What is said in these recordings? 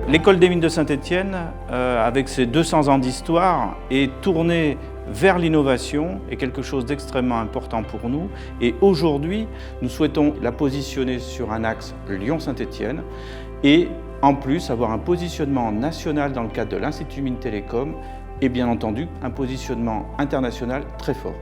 L'école des mines de Saint-Étienne, avec ses 200 ans d'histoire, est tournée vers l'innovation, est quelque chose d'extrêmement important pour nous. Et aujourd'hui, nous souhaitons la positionner sur un axe Lyon-Saint-Étienne et en plus avoir un positionnement national dans le cadre de l'Institut Mines Télécom et bien entendu un positionnement international très fort.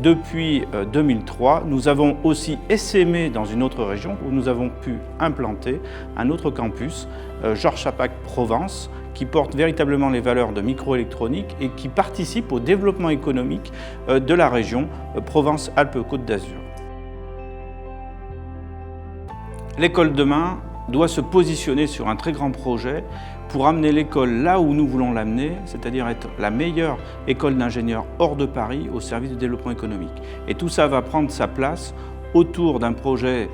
Depuis 2003, nous avons aussi essaimé dans une autre région où nous avons pu implanter un autre campus, Georges Chapac Provence, qui porte véritablement les valeurs de microélectronique et qui participe au développement économique de la région Provence-Alpes-Côte d'Azur. L'école demain doit se positionner sur un très grand projet pour amener l'école là où nous voulons l'amener, c'est-à-dire être la meilleure école d'ingénieurs hors de Paris au service du développement économique. Et tout ça va prendre sa place autour d'un projet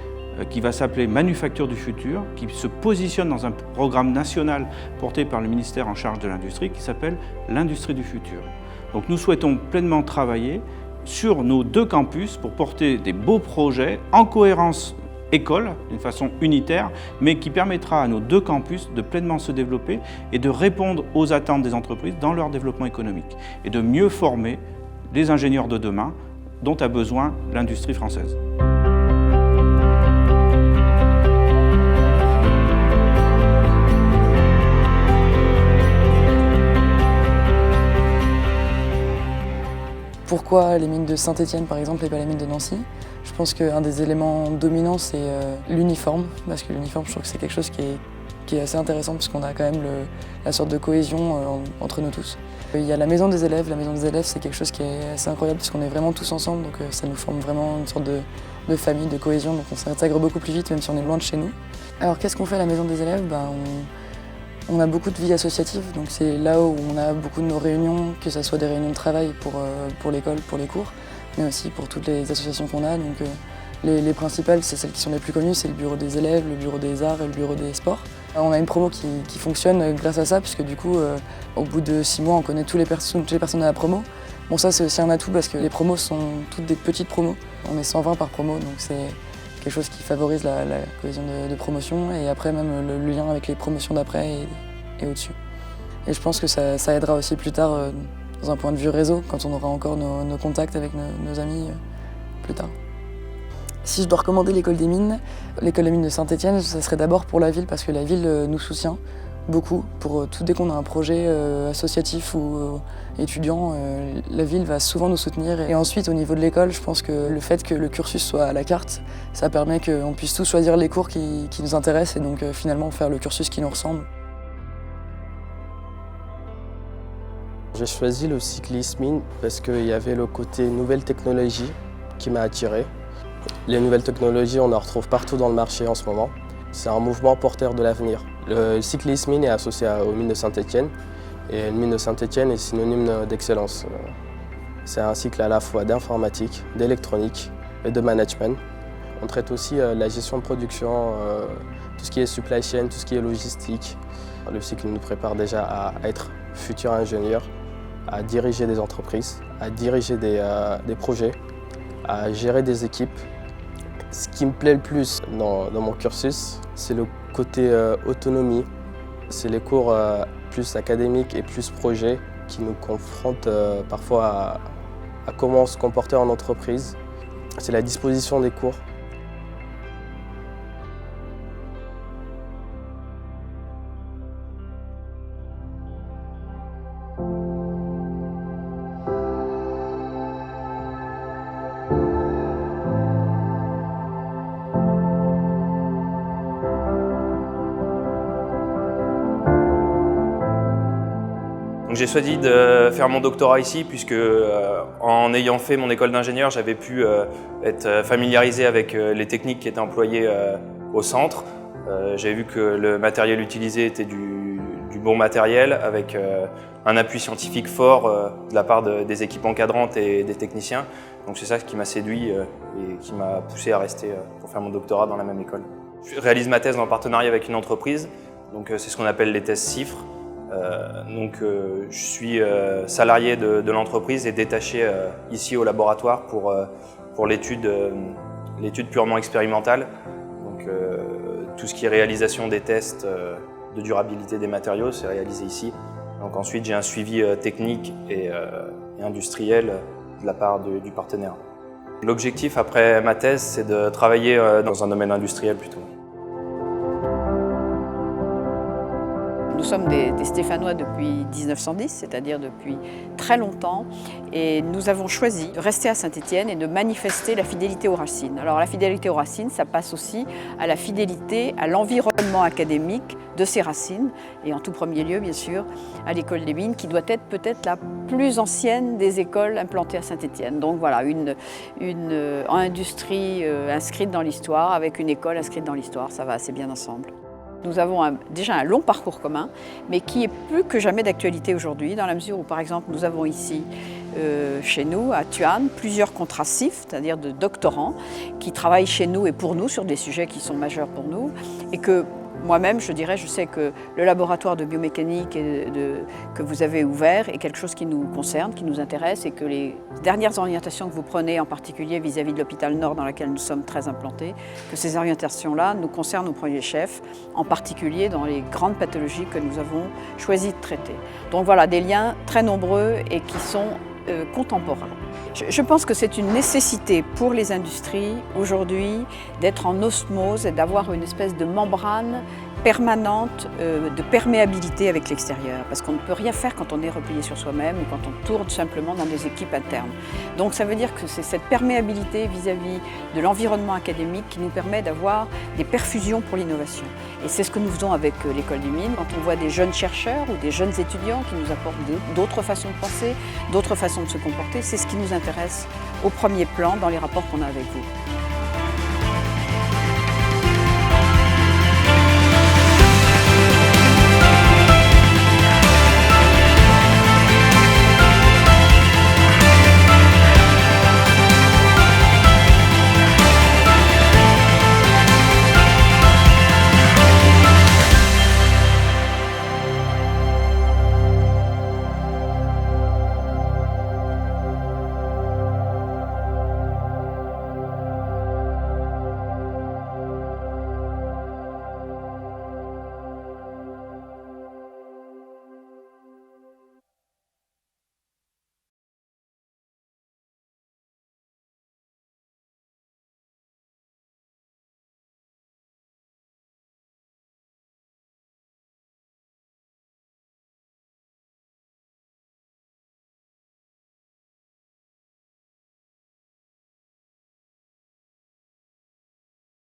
qui va s'appeler Manufacture du futur, qui se positionne dans un programme national porté par le ministère en charge de l'industrie qui s'appelle l'Industrie du futur. Donc nous souhaitons pleinement travailler sur nos deux campus pour porter des beaux projets en cohérence école, d'une façon unitaire, mais qui permettra à nos deux campus de pleinement se développer et de répondre aux attentes des entreprises dans leur développement économique et de mieux former les ingénieurs de demain dont a besoin l'industrie française. Pourquoi les mines de Saint-Étienne par exemple et pas les mines de Nancy? Je pense qu'un des éléments dominants c'est l'uniforme, parce que l'uniforme je trouve que c'est quelque chose qui est assez intéressant parce qu'on a quand même la sorte de cohésion entre nous tous. Il y a la maison des élèves c'est quelque chose qui est assez incroyable parce qu'on est vraiment tous ensemble, donc ça nous forme vraiment une sorte de famille, de cohésion, donc on s'intègre beaucoup plus vite même si on est loin de chez nous. Alors qu'est-ce qu'on fait à la maison des élèves? On a beaucoup de vie associative, donc c'est là où on a beaucoup de nos réunions, que ce soit des réunions de travail pour l'école, pour les cours, mais aussi pour toutes les associations qu'on a. Donc, les principales, c'est celles qui sont les plus connues, c'est le bureau des élèves, le bureau des arts et le bureau des sports. On a une promo qui fonctionne grâce à ça, puisque du coup, au bout de 6 mois, on connaît toutes les personnes de la promo. Bon, ça c'est aussi un atout parce que les promos sont toutes des petites promos. On est 120 par promo, donc c'est quelque chose qui favorise la cohésion de promotion et après même le lien avec les promotions d'après et au-dessus. Et je pense que ça aidera aussi plus tard dans un point de vue réseau, quand on aura encore nos contacts avec nos amis plus tard. Si je dois recommander l'école des mines de Saint-Étienne, ça serait d'abord pour la ville parce que la ville nous soutient beaucoup. Dès qu'on a un projet associatif ou étudiant, la ville va souvent nous soutenir. Et ensuite, au niveau de l'école, je pense que le fait que le cursus soit à la carte, ça permet qu'on puisse tous choisir les cours qui nous intéressent et donc finalement faire le cursus qui nous ressemble. J'ai choisi le cyclisme mine parce qu'il y avait le côté nouvelles technologies qui m'a attiré. Les nouvelles technologies, on en retrouve partout dans le marché en ce moment. C'est un mouvement porteur de l'avenir. Le cyclisme mine est associé aux mines de Saint-Étienne et une mine de Saint-Étienne est synonyme d'excellence. C'est un cycle à la fois d'informatique, d'électronique et de management. On traite aussi la gestion de production, tout ce qui est supply chain, tout ce qui est logistique. Le cycle nous prépare déjà à être futurs ingénieurs, à diriger des entreprises, à diriger des projets, à gérer des équipes. Ce qui me plaît le plus dans mon cursus, c'est le côté autonomie. C'est les cours plus académiques et plus projets qui nous confrontent parfois à comment se comporter en entreprise. C'est la disposition des cours. J'ai choisi de faire mon doctorat ici puisque en ayant fait mon école d'ingénieur, j'avais pu être familiarisé avec les techniques qui étaient employées au centre. J'ai vu que le matériel utilisé était du bon matériel avec un appui scientifique fort de la part des équipes encadrantes et des techniciens. Donc c'est ça qui m'a séduit et qui m'a poussé à rester pour faire mon doctorat dans la même école. Je réalise ma thèse en partenariat avec une entreprise, donc c'est ce qu'on appelle les thèses CIFRE. Je suis salarié de l'entreprise et détaché ici au laboratoire pour l'étude purement expérimentale. Donc tout ce qui est réalisation des tests de durabilité des matériaux, c'est réalisé ici. Donc ensuite j'ai un suivi technique et industriel de la part du partenaire. L'objectif après ma thèse, c'est de travailler dans un domaine industriel plutôt. Nous sommes des Stéphanois depuis 1910, c'est-à-dire depuis très longtemps, et nous avons choisi de rester à Saint-Étienne et de manifester la fidélité aux racines. Alors la fidélité aux racines, ça passe aussi à la fidélité à l'environnement académique de ces racines, et en tout premier lieu, bien sûr, à l'école des mines, qui doit être peut-être la plus ancienne des écoles implantées à Saint-Étienne. Donc voilà, une industrie inscrite dans l'histoire, avec une école inscrite dans l'histoire, ça va assez bien ensemble. Nous avons déjà un long parcours commun, mais qui est plus que jamais d'actualité aujourd'hui, dans la mesure où, par exemple, nous avons ici, chez nous, à Thuan, plusieurs contrats CIF, c'est-à-dire de doctorants, qui travaillent chez nous et pour nous sur des sujets qui sont majeurs pour nous, et que moi-même, je sais que le laboratoire de biomécanique que vous avez ouvert est quelque chose qui nous concerne, qui nous intéresse, et que les dernières orientations que vous prenez, en particulier vis-à-vis de l'hôpital Nord dans lequel nous sommes très implantés, que ces orientations-là nous concernent au premier chef, en particulier dans les grandes pathologies que nous avons choisi de traiter. Donc voilà, des liens très nombreux et qui sont contemporains. Je pense que c'est une nécessité pour les industries aujourd'hui d'être en osmose et d'avoir une espèce de membrane permanente de perméabilité avec l'extérieur, parce qu'on ne peut rien faire quand on est replié sur soi-même ou quand on tourne simplement dans des équipes internes. Donc ça veut dire que c'est cette perméabilité vis-à-vis de l'environnement académique qui nous permet d'avoir des perfusions pour l'innovation. Et c'est ce que nous faisons avec l'école des mines, quand on voit des jeunes chercheurs ou des jeunes étudiants qui nous apportent d'autres façons de penser, d'autres façons de se comporter, c'est ce qui nous intéresse au premier plan dans les rapports qu'on a avec vous.